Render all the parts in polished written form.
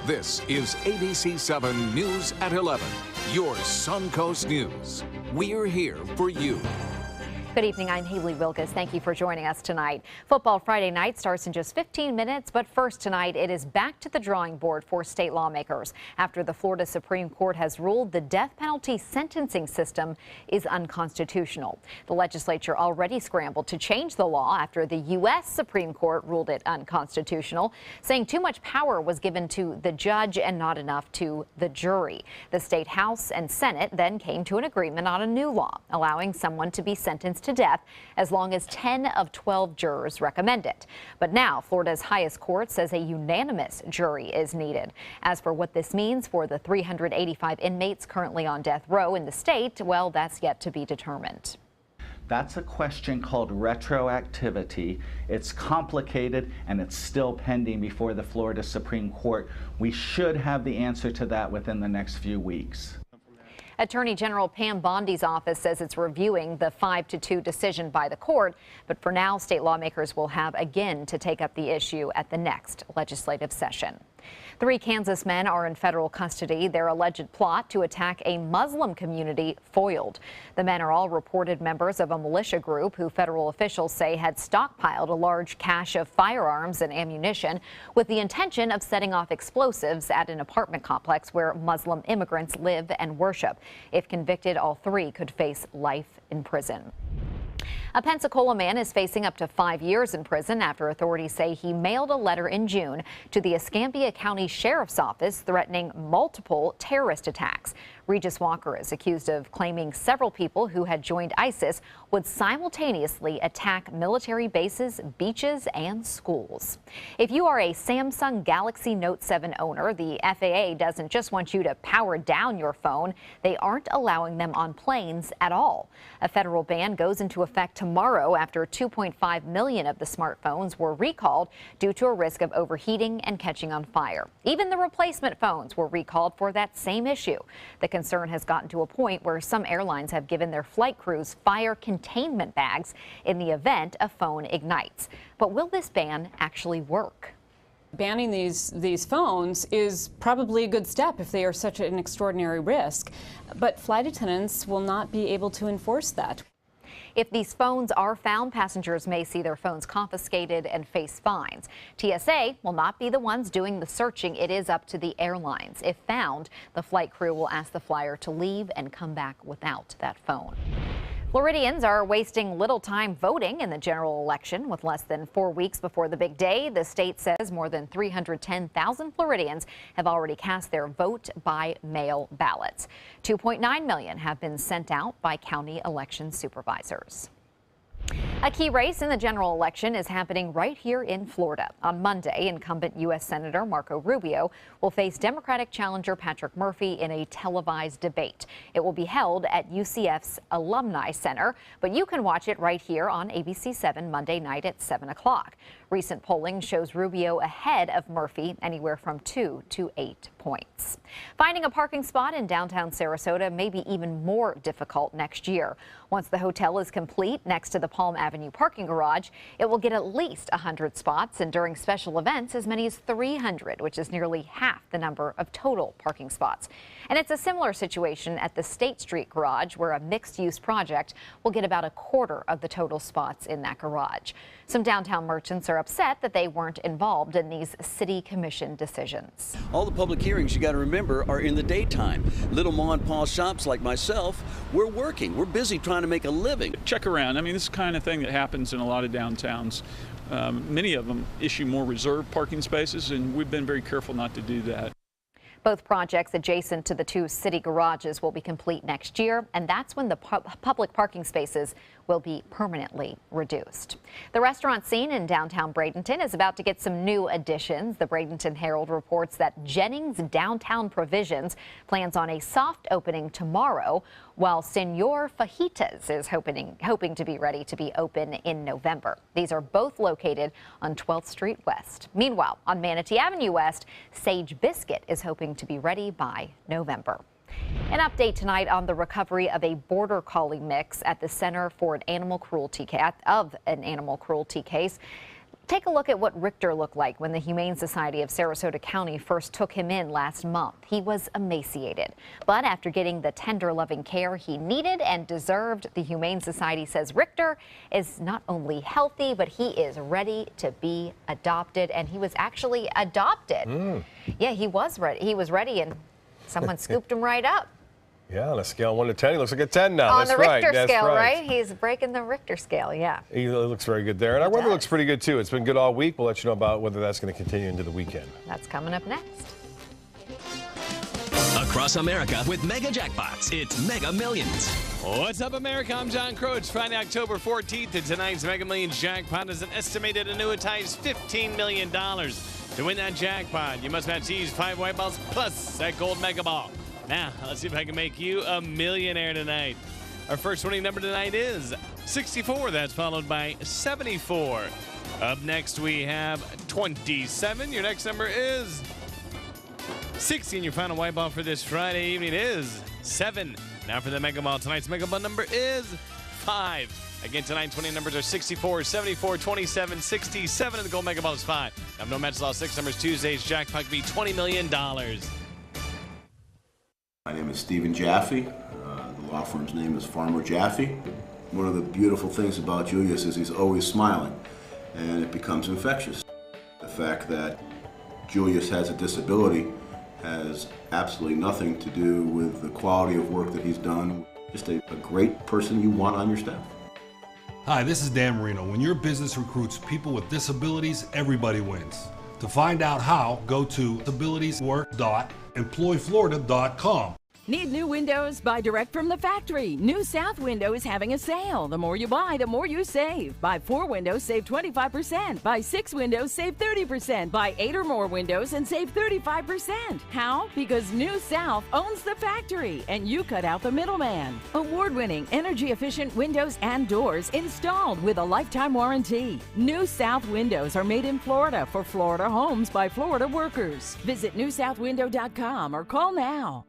This is ABC7 News at 11, your Suncoast News. We're here for you. Good evening, I'm Haley Wilkes. Thank you for joining us tonight. Football Friday night starts in just 15 minutes, but first tonight it is back to the drawing board for state lawmakers after the Florida Supreme Court has ruled the death penalty sentencing system is unconstitutional. The legislature already scrambled to change the law after the U.S. Supreme Court ruled it unconstitutional, saying too much power was given to the judge and not enough to the jury. The state House and Senate then came to an agreement on a new law, allowing someone to be sentenced to death as long as 10 of 12 jurors recommend it. But now Florida's highest court says a unanimous jury is needed. As for what this means for the 385 inmates currently on death row in the state, well, that's yet to be determined. That's a question called retroactivity. It's complicated and it's still pending before the Florida Supreme Court. We should have the answer to that within the next few weeks. Attorney General Pam Bondi's office says it's reviewing the 5-2 decision by the court, but for now, state lawmakers will have again to take up the issue at the next legislative session. 3 Kansas men are in federal custody. Their alleged plot to attack a Muslim community foiled. The men are all reported members of a militia group who federal officials say had stockpiled a large cache of firearms and ammunition with the intention of setting off explosives at an apartment complex where Muslim immigrants live and worship. If convicted, all 3 could face life in prison. A Pensacola man is facing up to 5 years in prison after authorities say he mailed a letter in June to the Escambia County Sheriff's Office threatening multiple terrorist attacks. Regis Walker is accused of claiming several people who had joined ISIS would simultaneously attack military bases, beaches, and schools. If you are a Samsung Galaxy Note 7 owner, the FAA doesn't just want you to power down your phone. They aren't allowing them on planes at all. A federal ban goes into effect tomorrow after 2.5 million of the smartphones were recalled due to a risk of overheating and catching on fire. Even the replacement phones were recalled for that same issue. The concern has gotten to a point where some airlines have given their flight crews fire containment bags in the event a phone ignites. But will this ban actually work? Banning these phones is probably a good step if they are such an extraordinary risk, but flight attendants will not be able to enforce that. If these phones are found, passengers may see their phones confiscated and face fines. TSA will not be the ones doing the searching. It is up to the airlines. If found, the flight crew will ask the flyer to leave and come back without that phone. Floridians are wasting little time voting in the general election. With less than 4 weeks before the big day, the state says more than 310,000 Floridians have already cast their vote by mail ballots. 2.9 million have been sent out by county election supervisors. A key race in the general election is happening right here in Florida. On Monday, incumbent U.S. Senator Marco Rubio will face Democratic challenger Patrick Murphy in a televised debate. It will be held at UCF's Alumni Center, but you can watch it right here on ABC7 Monday night at 7 o'clock. Recent polling shows Rubio ahead of Murphy anywhere from 2 to 8 points. Finding a parking spot in downtown Sarasota may be even more difficult next year. Once the hotel is complete next to the Palm Avenue parking garage, it will get at least 100 spots, and during special events as many as 300, which is nearly half the number of total parking spots. And it's a similar situation at the State Street garage, where a mixed-use project will get about a quarter of the total spots in that garage. Some downtown merchants are upset that they weren't involved in these city commission decisions. All the public hearings, you got to remember, are in the daytime. Little ma and pa shops like myself, we're working. We're busy trying to make a living. Check around. I mean, this is the kind of thing that happens in a lot of downtowns. Many of them issue more reserved parking spaces, and we've been very careful not to do that. Both projects adjacent to the 2 city garages will be complete next year, and that's when the public parking spaces will be permanently reduced. The restaurant scene in downtown Bradenton is about to get some new additions. The Bradenton Herald reports that Jennings Downtown Provisions plans on a soft opening tomorrow, while Senor Fajitas is hoping to be ready to be open in November. These are both located on 12th Street West. Meanwhile, on Manatee Avenue West, Sage Biscuit is hoping to be ready by November. An update tonight on the recovery of a border collie mix at the Center for an Animal Cruelty case. Take a look at what Richter looked like when the Humane Society of Sarasota County first took him in last month. He was emaciated, but after getting the tender, loving care he needed and deserved, the Humane Society says Richter is not only healthy, but he is ready to be adopted, and he was actually adopted. Yeah, he was ready. He was ready, and someone scooped him right up. Yeah, on a scale of 1 to 10, he looks like a 10 now. On the Richter That's scale, right? He's breaking the Richter scale, yeah. He looks very good there. And our weather looks pretty good, too. It's been good all week. We'll let you know about whether that's going to continue into the weekend. That's coming up next. Across America with Mega Jackpots, it's Mega Millions. What's up, America? I'm John Crow. It's Friday, October 14th, and tonight's Mega Millions jackpot is an estimated annuitized $15 million. To win that jackpot, you must match these 5 white balls plus that gold Mega Ball. Now, let's see if I can make you a millionaire tonight. Our first winning number tonight is 64. That's followed by 74. Up next, we have 27. Your next number is 60. And your final white ball for this Friday evening is 7. Now for the Mega Ball. Tonight's Mega Ball number is 5. Again, tonight's winning numbers are 64, 74, 27, 67, and the gold Mega Ball is 5. Now, no match lost 6 numbers. Tuesday's jackpot could be $20 million. My name is Stephen Jaffe. The law firm's name is Farmer Jaffe. One of the beautiful things about Julius is he's always smiling, and it becomes infectious. The fact that Julius has a disability has absolutely nothing to do with the quality of work that he's done. Just a great person you want on your staff. Hi, this is Dan Marino. When your business recruits people with disabilities, everybody wins. To find out how, go to disabilitieswork.employflorida.com. Need new windows? Buy direct from the factory. New South Window is having a sale. The more you buy, the more you save. Buy 4 windows, save 25%. Buy 6 windows, save 30%. Buy 8 or more windows and save 35%. How? Because New South owns the factory and you cut out the middleman. Award-winning, energy-efficient windows and doors installed with a lifetime warranty. New South Windows are made in Florida for Florida homes by Florida workers. Visit newsouthwindow.com or call now.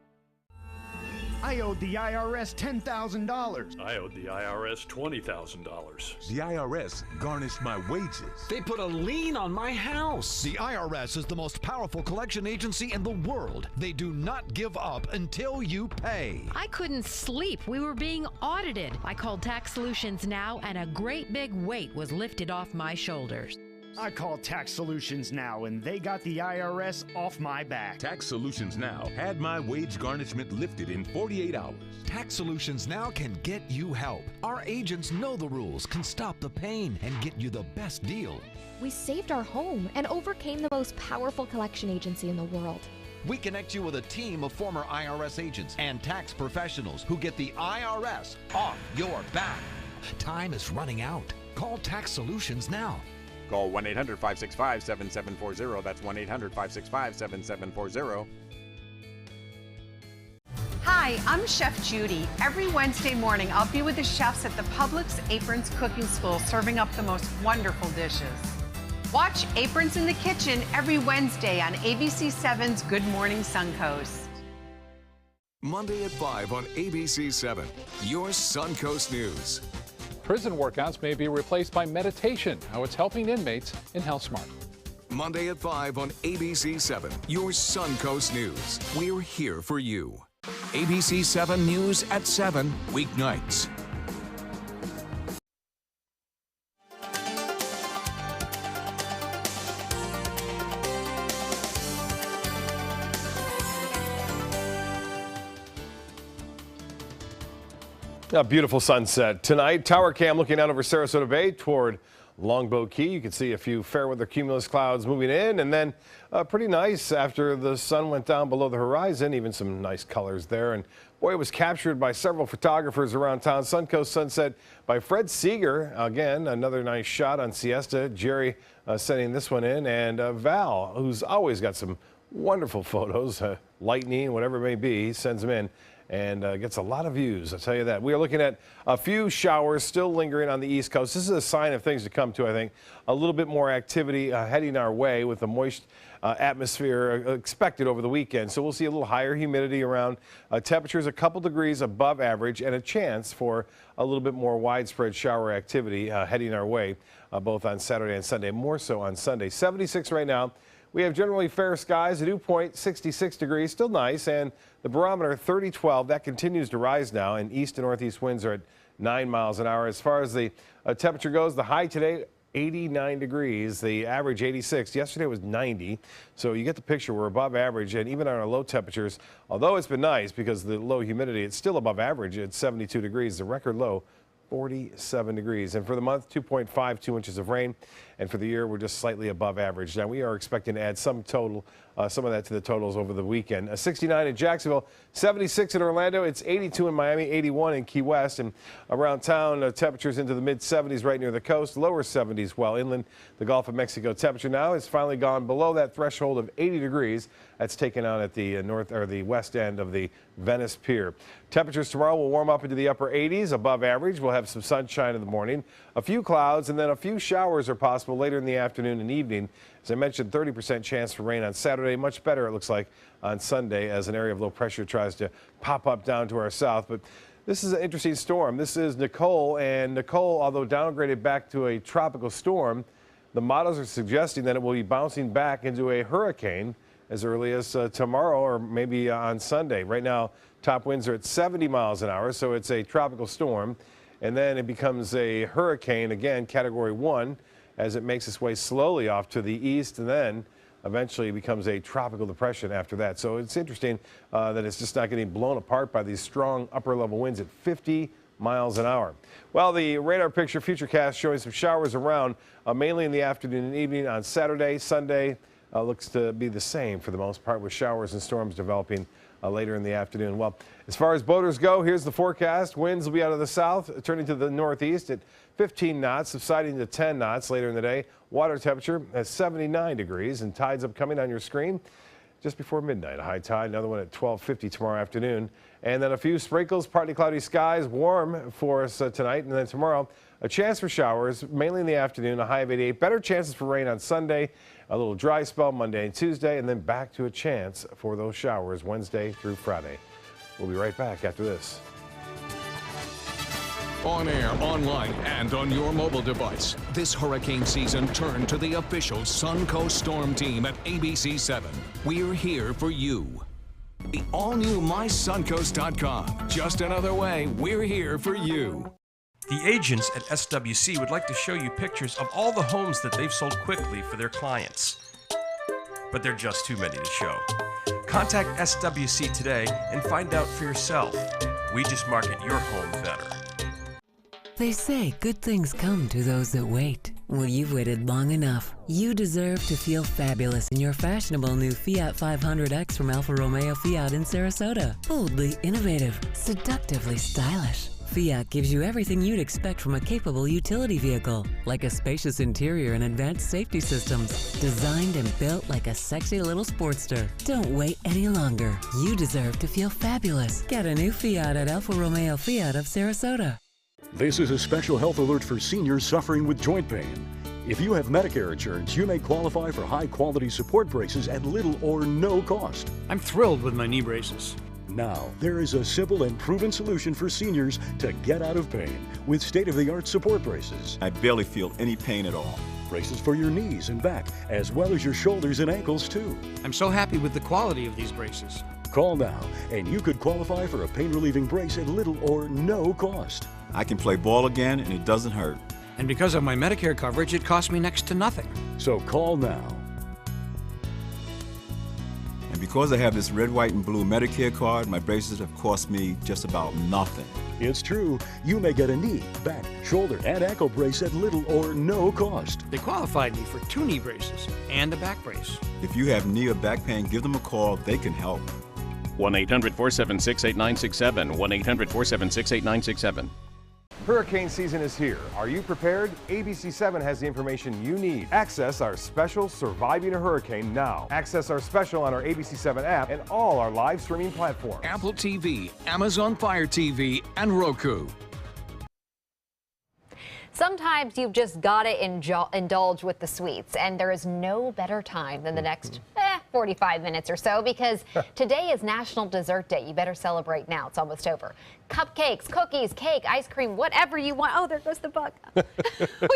I owed the IRS $10,000. I owed the IRS $20,000. The IRS garnished my wages. They put a lien on my house. The IRS is the most powerful collection agency in the world. They do not give up until you pay. I couldn't sleep. We were being audited. I called Tax Solutions Now, and a great big weight was lifted off my shoulders. I called Tax Solutions Now, and they got the IRS off my back. Tax Solutions Now had my wage garnishment lifted in 48 hours. Tax Solutions Now can get you help. Our agents know the rules, can stop the pain, and get you the best deal. We saved our home and overcame the most powerful collection agency in the world. We connect you with a team of former IRS agents and tax professionals who get the IRS off your back. Time is running out. Call Tax Solutions now. Call 1-800-565-7740. That's 1-800-565-7740. Hi, I'm Chef Judy. Every Wednesday morning, I'll be with the chefs at the Publix Aprons Cooking School serving up the most wonderful dishes. Watch Aprons in the Kitchen every Wednesday on ABC7's Good Morning Suncoast. Monday at 5 on ABC7, your Suncoast News. Prison workouts may be replaced by meditation, how it's helping inmates in HealthSmart. Monday at 5 on ABC7, your Suncoast News. We're here for you. ABC7 News at 7, weeknights. A beautiful sunset tonight. Tower cam looking out over Sarasota Bay toward Longboat Key. You can see a few fair weather cumulus clouds moving in, and then pretty nice after the sun went down below the horizon. Even some nice colors there. And boy, it was captured by several photographers around town. Suncoast sunset by Fred Seeger. Again, another nice shot on Siesta. Jerry sending this one in, and Val, who's always got some wonderful photos, lightning, whatever it may be, he sends them in. and gets a lot of views, I'll tell you that. We are looking at a few showers still lingering on the East Coast. This is a sign of things to come to, I think. A little bit more activity heading our way with the moist atmosphere expected over the weekend. So we'll see a little higher humidity around, temperatures a couple degrees above average, and a chance for a little bit more widespread shower activity heading our way both on Saturday and Sunday, more so on Sunday. 76 right now. We have generally fair skies, a dew point 66 degrees, still nice, and the barometer 30-12. That continues to rise now, and east and northeast winds are at 9 miles an hour. As far as the temperature goes, the high today 89 degrees, the average 86. Yesterday was 90, so you get the picture. We're above average, and even on our low temperatures, although it's been nice because of the low humidity, it's still above average at 72 degrees. The record low 47 degrees. And for the month, 2.52 inches of rain. And for the year, we're just slightly above average. Now, we are expecting to add some of that to the totals over the weekend. 69 in Jacksonville, 76 in Orlando. It's 82 in Miami, 81 in Key West. And around town, temperatures into the mid-70s right near the coast, lower 70s while inland. The Gulf of Mexico temperature now has finally gone below that threshold of 80 degrees. That's taken out at the the west end of the Venice Pier. Temperatures tomorrow will warm up into the upper 80s, above average. We'll have some sunshine in the morning, a few clouds, and then a few showers are possible later in the afternoon and evening. As I mentioned, 30% chance for rain on Saturday. Much better, it looks like, on Sunday as an area of low pressure tries to pop up down to our south. But this is an interesting storm. This is Nicole, and Nicole, although downgraded back to a tropical storm, the models are suggesting that it will be bouncing back into a hurricane as early as tomorrow or maybe on Sunday. Right now, top winds are at 70 miles an hour, so it's a tropical storm. And then it becomes a hurricane, again, Category 1, as it makes its way slowly off to the east, and then eventually becomes a tropical depression after that. So it's interesting that it's just not getting blown apart by these strong upper-level winds at 50 miles an hour. Well, the radar picture futurecast showing some showers around, mainly in the afternoon and evening on Saturday. Sunday looks to be the same for the most part, with showers and storms developing later in the afternoon. Well, as far as boaters go, here's the forecast. Winds will be out of the south, turning to the northeast at 15 knots, subsiding to 10 knots later in the day. Water temperature at 79 degrees, and tides upcoming on your screen just before midnight. A high tide, another one at 12:50 tomorrow afternoon. And then a few sprinkles, partly cloudy skies, warm for us tonight. And then tomorrow, a chance for showers, mainly in the afternoon, a high of 88. Better chances for rain on Sunday, a little dry spell Monday and Tuesday, and then back to a chance for those showers Wednesday through Friday. We'll be right back after this. On air, online, and on your mobile device. This hurricane season, turn to the official Suncoast Storm Team at ABC7. We're here for you. The all-new mysuncoast.com. Just another way we're here for you. The agents at SWC would like to show you pictures of all the homes that they've sold quickly for their clients. But they're just too many to show. Contact SWC today and find out for yourself. We just market your home better. They say good things come to those that wait. Well, you've waited long enough. You deserve to feel fabulous in your fashionable new Fiat 500X from Alfa Romeo Fiat in Sarasota. Boldly innovative, seductively stylish. Fiat gives you everything you'd expect from a capable utility vehicle, like a spacious interior and advanced safety systems, designed and built like a sexy little sportster. Don't wait any longer. You deserve to feel fabulous. Get a new Fiat at Alfa Romeo Fiat of Sarasota. This is a special health alert for seniors suffering with joint pain. If you have Medicare insurance, you may qualify for high-quality support braces at little or no cost. I'm thrilled with my knee braces. Now, there is a simple and proven solution for seniors to get out of pain with state-of-the-art support braces. I barely feel any pain at all. Braces for your knees and back, as well as your shoulders and ankles, too. I'm so happy with the quality of these braces. Call now, and you could qualify for a pain-relieving brace at little or no cost. I can play ball again, and it doesn't hurt. And because of my Medicare coverage, it costs me next to nothing. So call now. And because I have this red, white, and blue Medicare card, my braces have cost me just about nothing. It's true. You may get a knee, back, shoulder, and ankle brace at little or no cost. They qualified me for 2 knee braces and a back brace. If you have knee or back pain, give them a call. They can help. 1-800-476-8967. 1-800-476-8967. Hurricane season is here. Are you prepared? ABC7 has the information you need. Access our special Surviving a Hurricane now. Access our special on our ABC7 app and all our live streaming platforms. Apple TV, Amazon Fire TV, and Roku. Sometimes you've just got to indulge with the sweets, and there is no better time than the next 45 minutes or so, because today is National Dessert Day. You better celebrate now. It's almost over. Cupcakes, cookies, cake, ice cream, whatever you want. Oh, there goes the bug. We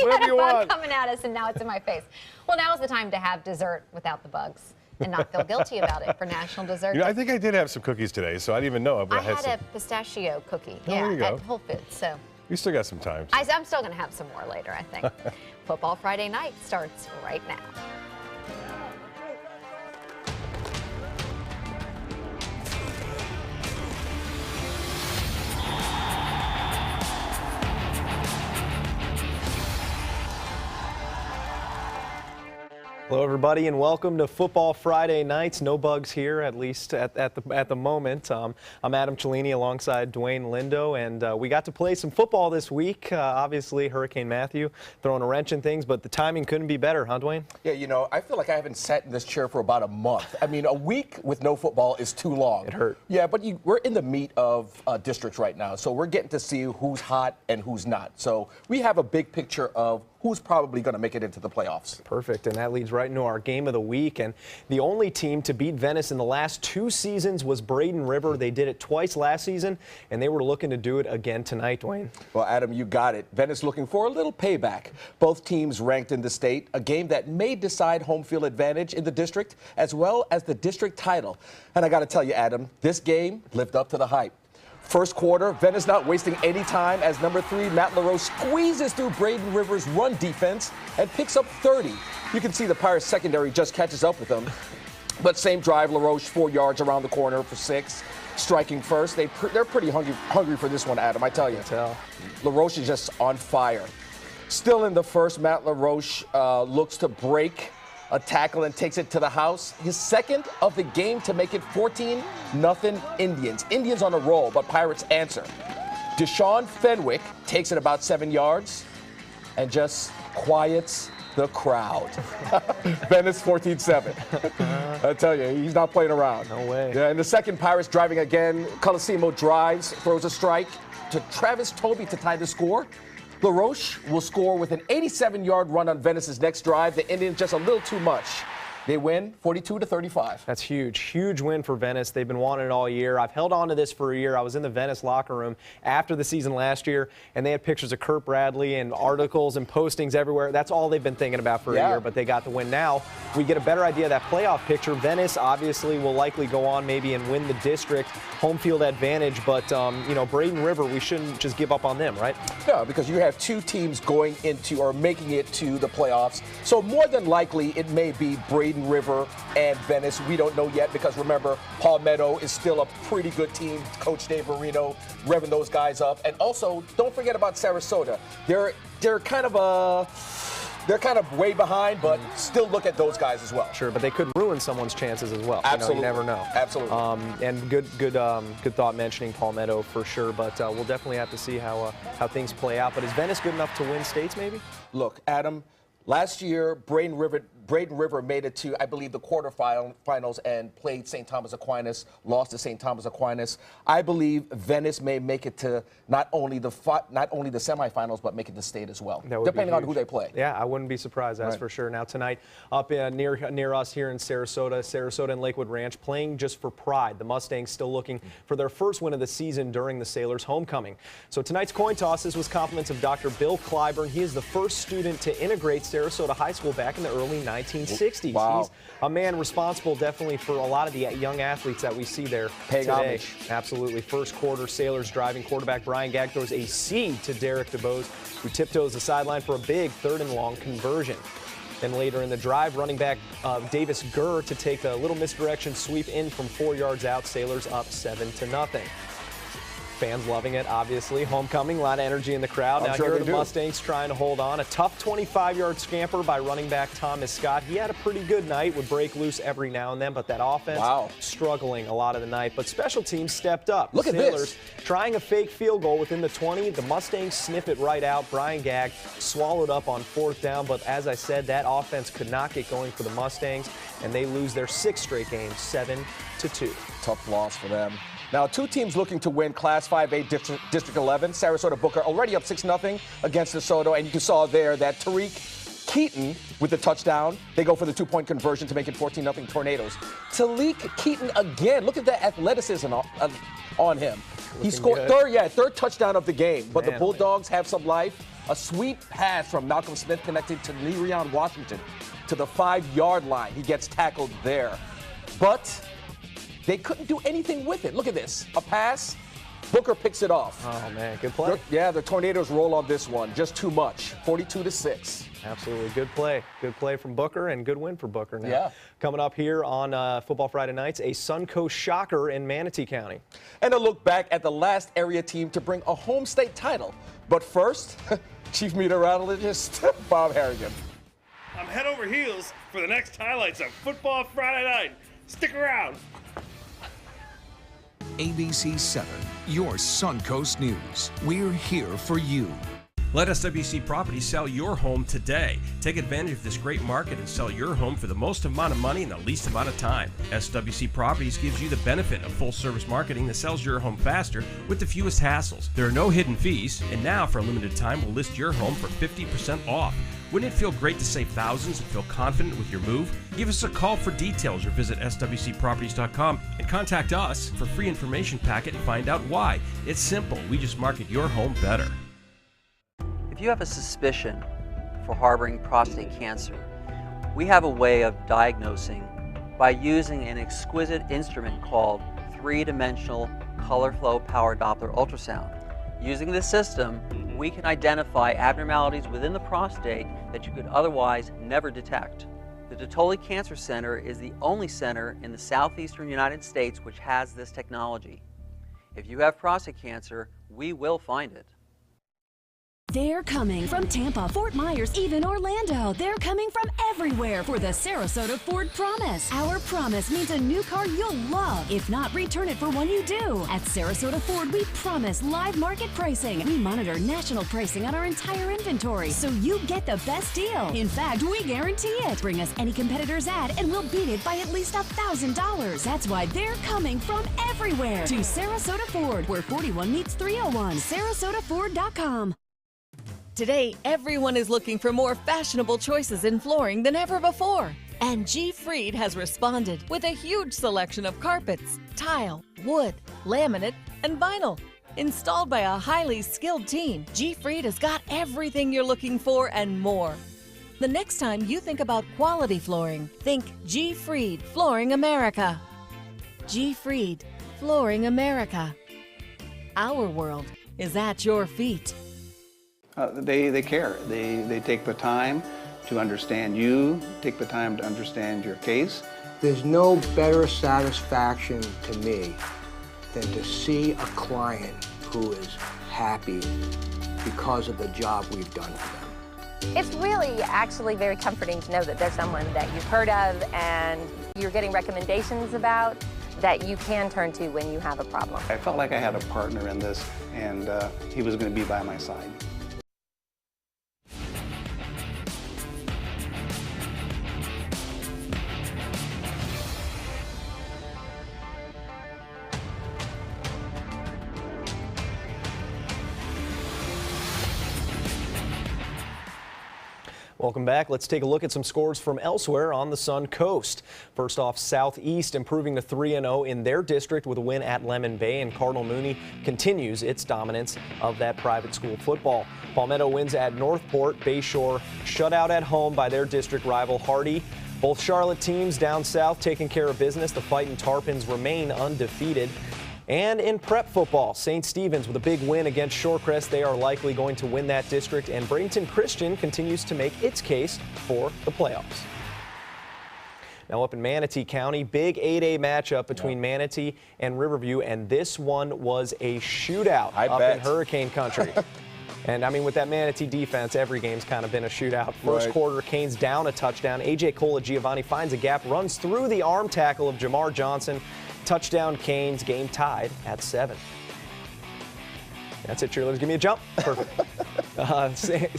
had a bug coming at us, and now it's in my face. Well, now is the time to have dessert without the bugs and not feel guilty about it for National Dessert Day. I think I did have some cookies today, so I didn't even know it. But I had a pistachio cookie there you go. at Whole Foods, so. You still got some time. I'm still going to have some more later, I think. Football Friday night starts right now. Hello, everybody, and welcome to Football Friday Nights. No bugs here, at least at the moment. I'm Adam Cellini alongside Dwayne Lindo, and we got to play some football this week. Obviously, Hurricane Matthew throwing a wrench in things, but the timing couldn't be better, huh, Dwayne? Yeah, you know, I feel like I haven't sat in this chair for about a month. I mean, a week with no football is too long. It hurt. Yeah, but we're in the meat of districts right now, so we're getting to see who's hot and who's not. So we have a big picture of who's probably going to make it into the playoffs. Perfect, and that leads right into our game of the week. And the only team to beat Venice in the last 2 seasons was Braden River. They did it twice last season, and they were looking to do it again tonight, Dwayne. Well, Adam, you got it. Venice looking for a little payback. Both teams ranked in the state, a game that may decide home field advantage in the district, as well as the district title. And I got to tell you, Adam, this game lived up to the hype. First quarter, Venice not wasting any time as number 3 Matt LaRoche squeezes through Braden River's run defense and picks up 30. You can see the Pirates secondary just catches up with them. But same drive, LaRoche 4 yards around the corner for 6, striking first. They're pretty hungry for this one, Adam, I tell you. LaRoche is just on fire. Still in the first, Matt LaRoche looks to break a tackle and takes it to the house. His second of the game to make it 14-0 Indians. Indians on a roll, but Pirates answer. Deshaun Fenwick takes it about 7 yards and just quiets the crowd. Venice 14-7. I tell you, he's not playing around. No way. Yeah, in the second, Pirates driving again. Colosimo drives, throws a strike to Travis Toby to tie the score. LaRoche will score with an 87-yard run on Venice's next drive. The Indians just a little too much. They win 42-35. That's huge. Huge win for Venice. They've been wanting it all year. I've held on to this for a year. I was in the Venice locker room after the season last year, and they had pictures of Kurt Bradley and articles and postings everywhere. That's all they've been thinking about for a year, but they got the win. Now we get a better idea of that playoff picture. Venice obviously will likely go on maybe and win the district, home field advantage, but, you know, Braden River, we shouldn't just give up on them, right? No, because you have 2 teams going into or making it to the playoffs. So more than likely it may be Braden River and Venice. We don't know yet because remember, Palmetto is still a pretty good team. Coach Dave Marino revving those guys up. And also, don't forget about Sarasota. They're kind of way behind, but still look at those guys as well. Sure, but they could ruin someone's chances as well. Absolutely. You never know. Absolutely. And good thought mentioning Palmetto for sure, but we'll definitely have to see how things play out. But is Venice good enough to win states maybe? Look, Adam, last year, Braden River made it to, I believe, the quarterfinals and played St. Thomas Aquinas, lost to St. Thomas Aquinas. I believe Venice may make it to not only the semifinals, but make it to state as well, depending on who they play. Yeah, I wouldn't be surprised, that's for sure. Now tonight, up near us here in Sarasota and Lakewood Ranch, playing just for pride. The Mustangs still looking for their first win of the season during the Sailors' homecoming. So tonight's coin toss is with compliments of Dr. Bill Clyburn. He is the first student to integrate Sarasota High School back in the early 1960s. Wow. He's a man responsible definitely for a lot of the young athletes that we see there Paying today. homage. Absolutely. First quarter, Sailors driving. Quarterback Brian Gagg throws a seed to Derek DeBose, who tiptoes the sideline for a big 3rd and long conversion. Then later in the drive, running back Davis Gurr to take a little misdirection sweep in from 4 yards out. Sailors up 7-0. Fans loving it, obviously. Homecoming, a lot of energy in the crowd. Now here are the Mustangs trying to hold on. A tough 25-yard scamper by running back Thomas Scott. He had a pretty good night, would break loose every now and then, but that offense struggling a lot of the night. But special teams stepped up. Look at this. Trying a fake field goal within the 20. The Mustangs sniff it right out. Brian Gagg swallowed up on 4th down, but as I said, that offense could not get going for the Mustangs, and they lose their 6th straight game, 7-2. Tough loss for them. Now, 2 teams looking to win Class 5A District 11. Sarasota Booker already up 6-0 against DeSoto, and you saw there that Tariq Keaton with the touchdown. They go for the 2-point conversion to make it 14-0 Tornadoes. Tariq Keaton again. Look at the athleticism on him. He scored third touchdown of the game, but the Bulldogs have some life. A sweet pass from Malcolm Smith connected to Le'Rion Washington to the 5-yard line. He gets tackled there. But they couldn't do anything with it. Look at this. A pass. Booker picks it off. Oh, man. Good play. The Tornadoes roll on this one. Just too much. 42-6. Absolutely. Good play. Good play from Booker and good win for Booker now. Yeah. Coming up here on Football Friday Nights, a Suncoast shocker in Manatee County. And a look back at the last area team to bring a home state title. But first, Chief Meteorologist Bob Harrigan. I'm head over heels for the next highlights of Football Friday Night. Stick around. ABC7, your Suncoast News. We're here for you. Let SWC Properties sell your home today. Take advantage of this great market and sell your home for the most amount of money in the least amount of time. SWC Properties gives you the benefit of full-service marketing that sells your home faster with the fewest hassles. There are no hidden fees, and now for a limited time, we'll list your home for 50% off. Wouldn't it feel great to save thousands and feel confident with your move? Give us a call for details or visit swcproperties.com and contact us for free information packet and find out why. It's simple. We just market your home better. If you have a suspicion for harboring prostate cancer, we have a way of diagnosing by using an exquisite instrument called 3-dimensional color flow power Doppler ultrasound. Using this system, we can identify abnormalities within the prostate that you could otherwise never detect. The Totoli Cancer Center is the only center in the southeastern United States which has this technology. If you have prostate cancer, we will find it. They're coming from Tampa, Fort Myers, even Orlando. They're coming from everywhere for the Sarasota Ford Promise. Our promise means a new car you'll love. If not, return it for one you do. At Sarasota Ford, we promise live market pricing. We monitor national pricing on our entire inventory, so you get the best deal. In fact, we guarantee it. Bring us any competitor's ad, and we'll beat it by at least $1,000. That's why they're coming from everywhere to Sarasota Ford, where 41 meets 301. SarasotaFord.com. Today, everyone is looking for more fashionable choices in flooring than ever before. And G. Fried has responded with a huge selection of carpets, tile, wood, laminate, and vinyl. Installed by a highly skilled team, G. Fried has got everything you're looking for and more. The next time you think about quality flooring, think G. Fried Flooring America. G. Fried Flooring America. Our world is at your feet. They care. They take the time to understand you, take the time to understand your case. There's no better satisfaction to me than to see a client who is happy because of the job we've done for them. It's really actually very comforting to know that there's someone that you've heard of and you're getting recommendations about that you can turn to when you have a problem. I felt like I had a partner in this, and he was going to be by my side. Welcome back. Let's take a look at some scores from elsewhere on the Sun Coast. First off, Southeast improving to 3-0 in their district with a win at Lemon Bay, and Cardinal Mooney continues its dominance of that private school football. Palmetto wins at Northport. Bayshore shut out at home by their district rival Hardy. Both Charlotte teams down south taking care of business. The Fightin' Tarpons remain undefeated. And in prep football, St. Stephen's with a big win against Shorecrest. They are likely going to win that district, and Bradenton Christian continues to make its case for the playoffs. Now up in Manatee County, big 8A matchup between Manatee and Riverview, and this one was a shootout up in Hurricane Country. And, I mean, with that Manatee defense, every game's kind of been a shootout. First quarter, Canes down a touchdown. A.J. Cola-Giovanni finds a gap, runs through the arm tackle of Jamar Johnson. Touchdown, Canes. Game tied at 7. That's it, cheerleaders. Give me a jump. Perfect.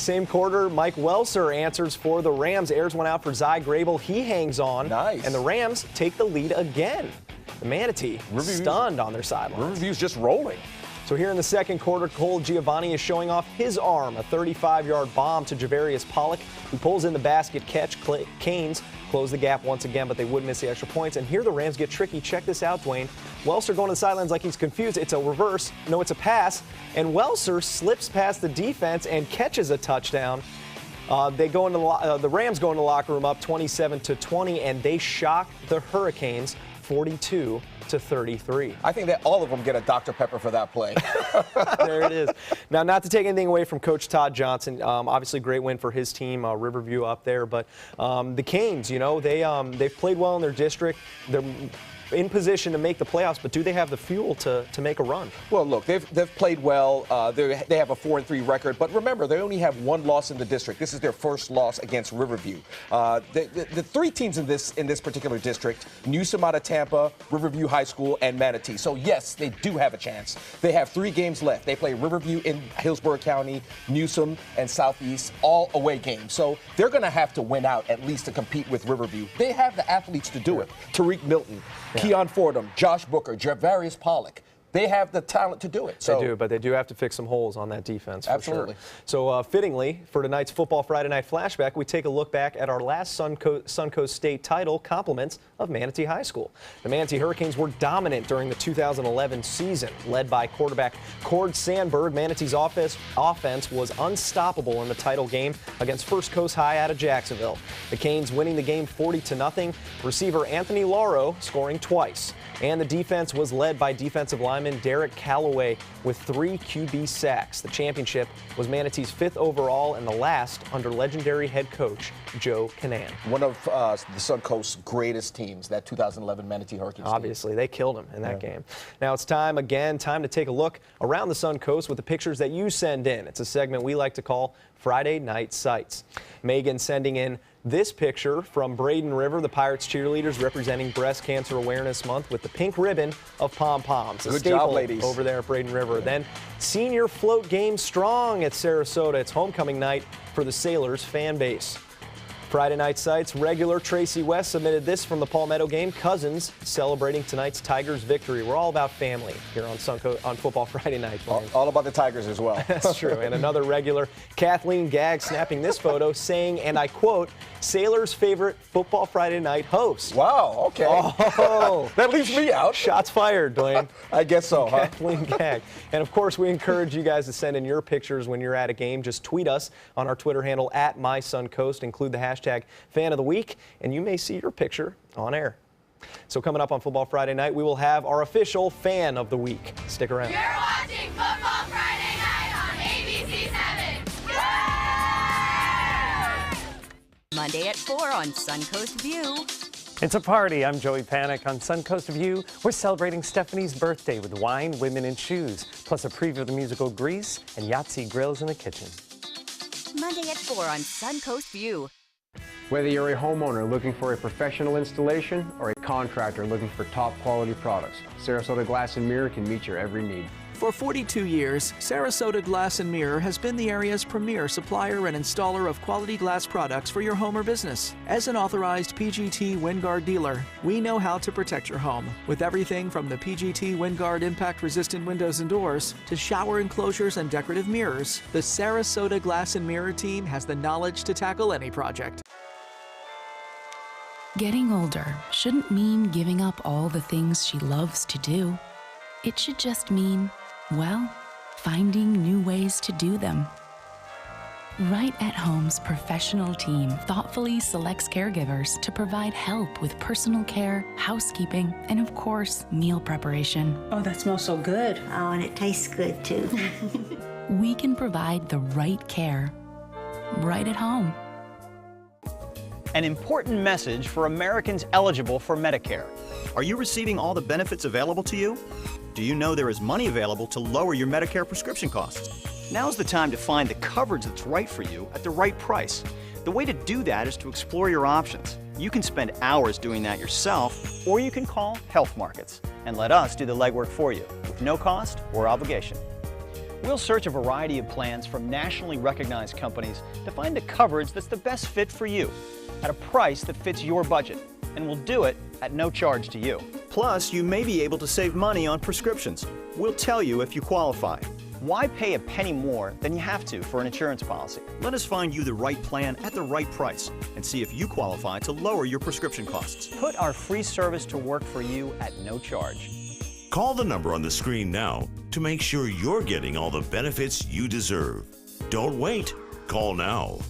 Same quarter, Mike Welser answers for the Rams. Airs one out for Zy Grable. He hangs on. Nice. And the Rams take the lead again. The Manatee stunned on their sidelines. Riverview's just rolling. So here in the second quarter, Cola-Giovanni is showing off his arm. A 35-yard bomb to Javarius Pollock, who pulls in the basket catch. Canes close the gap once again, but they would miss the extra points. And here the Rams get tricky. Check this out, Dwayne. Welser going to the sidelines like he's confused. It's a reverse. No, it's a pass. And Welser slips past the defense and catches a touchdown. They go into the Rams go into the locker room up 27-20, and they shock the Hurricanes 42-33. I think that all of them get a Dr. Pepper for that play. There it is. Now, not to take anything away from Coach Todd Johnson, obviously great win for his team, Riverview up there, but the Canes, you know, they've played well in their district. They're in position to make the playoffs, but do they have the fuel to make a run? Well, look, they've played well. They have a 4-3 record, but remember, they only have one loss in the district. This is their first loss against Riverview. The three teams in this particular district: Newsom out of Tampa, Riverview High School, and Manatee. So yes, they do have a chance. They have 3 games left. They play Riverview in Hillsborough County, Newsom, and Southeast, all away games. So they're going to have to win out at least to compete with Riverview. They have the athletes to do it. Tariq Milton, Keon Fordham, Josh Booker, Javarius Pollock. They have the talent to do it. So. They do, but they do have to fix some holes on that defense. Absolutely. For sure. So fittingly, for tonight's Football Friday Night Flashback, we take a look back at our last Suncoast State title, compliments of Manatee High School. The Manatee Hurricanes were dominant during the 2011 season. Led by quarterback Cord Sandberg, Manatee's offense was unstoppable in the title game against First Coast High out of Jacksonville. The Canes winning the game 40-0, receiver Anthony Lauro scoring twice. And the defense was led by defensive lineman Derek Calloway with 3 QB sacks. The championship was Manatee's 5th overall and the last under legendary head coach Joe Canan. One of the Suncoast's greatest teams, that 2011 Manatee Hurricanes. Obviously, they killed him in that game. Now it's time to take a look around the Suncoast with the pictures that you send in. It's a segment we like to call Friday Night Sights. Megan sending in this picture from Braden River, the Pirates cheerleaders representing Breast Cancer Awareness Month with the pink ribbon of pom-poms. Good job, ladies. Over there at Braden River. Then senior float game strong at Sarasota. It's homecoming night for the Sailors fan base. Friday Night Sights regular Tracy West submitted this from the Palmetto game. Cousins celebrating tonight's Tigers victory. We're all about family here on Football Friday Night. All about the Tigers as well. That's true. And another regular, Kathleen Gagg, snapping this photo saying, and I quote, Sailors' favorite Football Friday Night host. Wow, okay. Oh, that leaves me out. Shots fired, Dwayne. I guess so, huh? Kathleen Gagg. And of course, we encourage you guys to send in your pictures when you're at a game. Just tweet us on our Twitter handle at MySunCoast. Include the hashtag Fan of the Week, and you may see your picture on air. So coming up on Football Friday Night, we will have our official Fan of the Week. Stick around. You're watching Football Friday Night on ABC7. Yeah! Monday at 4 on Suncoast View. It's a party. I'm Joey Panic. On Suncoast View, we're celebrating Stephanie's birthday with wine, women, and shoes, plus a preview of the musical Grease and Yahtzee grills in the kitchen. Monday at 4 on Suncoast View. Whether you're a homeowner looking for a professional installation or a contractor looking for top quality products, Sarasota Glass and Mirror can meet your every need. For 42 years, Sarasota Glass and Mirror has been the area's premier supplier and installer of quality glass products for your home or business. As an authorized PGT WinGuard dealer, we know how to protect your home with everything from the PGT WinGuard impact-resistant windows and doors to shower enclosures and decorative mirrors. The Sarasota Glass and Mirror team has the knowledge to tackle any project. Getting older shouldn't mean giving up all the things she loves to do. It should just mean, well, finding new ways to do them. Right at Home's professional team thoughtfully selects caregivers to provide help with personal care, housekeeping, and of course, meal preparation. Oh, that smells so good. Oh, and it tastes good too. We can provide the right care right at home. an important message for Americans eligible for Medicare. Are you receiving all the benefits available to you? Do you know there is money available to lower your Medicare prescription costs? Now's the time to find the coverage that's right for you at the right price. The way to do that is to explore your options. You can spend hours doing that yourself, or you can call Health Markets and let us do the legwork for you with no cost or obligation. We'll search a variety of plans from nationally recognized companies to find the coverage that's the best fit for you at a price that fits your budget, and we'll do it at no charge to you. Plus, you may be able to save money on prescriptions. We'll tell you if you qualify. Why pay a penny more than you have to for an insurance policy? Let us find you the right plan at the right price and see if you qualify to lower your prescription costs. Put our free service to work for you at no charge. Call the number on the screen now to make sure you're getting all the benefits you deserve. Don't wait. Call now.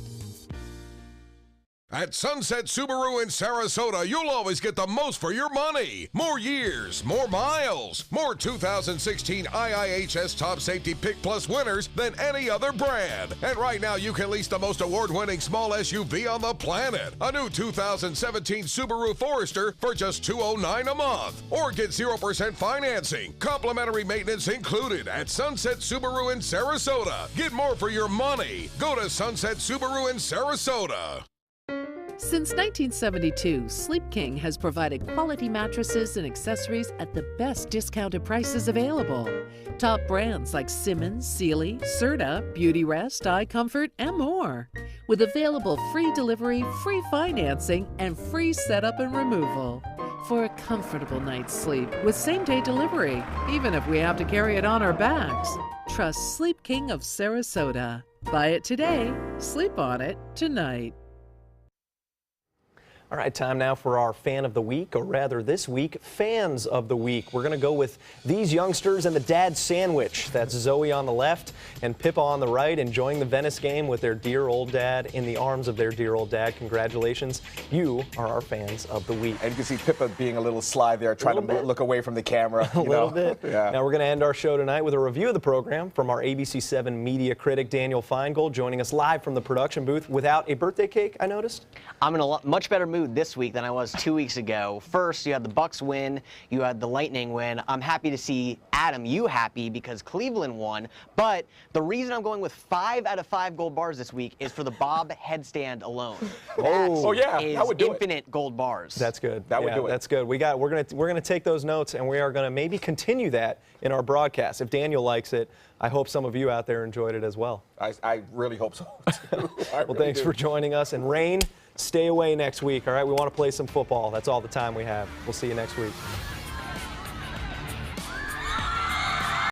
At Sunset Subaru in Sarasota, you'll always get the most for your money. More years, more miles, more 2016 IIHS Top Safety Pick Plus winners than any other brand. And right now, you can lease the most award-winning small SUV on the planet. A new 2017 Subaru Forester for just $209 a month. Or get 0% financing, complimentary maintenance included at Sunset Subaru in Sarasota. Get more for your money. Go to Sunset Subaru in Sarasota. Since 1972, Sleep King has provided quality mattresses and accessories at the best discounted prices available. Top brands like Simmons, Sealy, Serta, Beauty Rest, Eye Comfort, and more. With available free delivery, free financing, and free setup and removal. For a comfortable night's sleep with same-day delivery, even if we have to carry it on our backs. Trust Sleep King of Sarasota. Buy it today, sleep on it tonight. All right, time now for our Fan of the Week, or rather this week, Fans of the Week. We're going to go with these youngsters and the dad sandwich. That's Zoe on the left and Pippa on the right, enjoying the Venice game with their dear old dad in the arms of their dear old dad. Congratulations. You are our Fans of the Week. And you can see Pippa being a little sly there, trying to look away from the camera. A little bit. Yeah. Now we're going to end our show tonight with a review of the program from our ABC7 media critic, Daniel Feingold, joining us live from the production booth without a birthday cake, I noticed. I'm in a much better mood this week than I was 2 weeks ago. First, you had the Bucks win, you had the Lightning win. I'm happy to see Adam, you happy because Cleveland won. But the reason I'm going with 5 out of 5 gold bars this week is for the Bob headstand alone. That would do infinite gold bars. That's good. That would do it. That's good. We're gonna take those notes and we are gonna maybe continue that in our broadcast. If Daniel likes it, I hope some of you out there enjoyed it as well. I really hope so. Well, thanks for joining us. And Rain, stay away next week, all right? We want to play some football. That's all the time we have. We'll see you next week.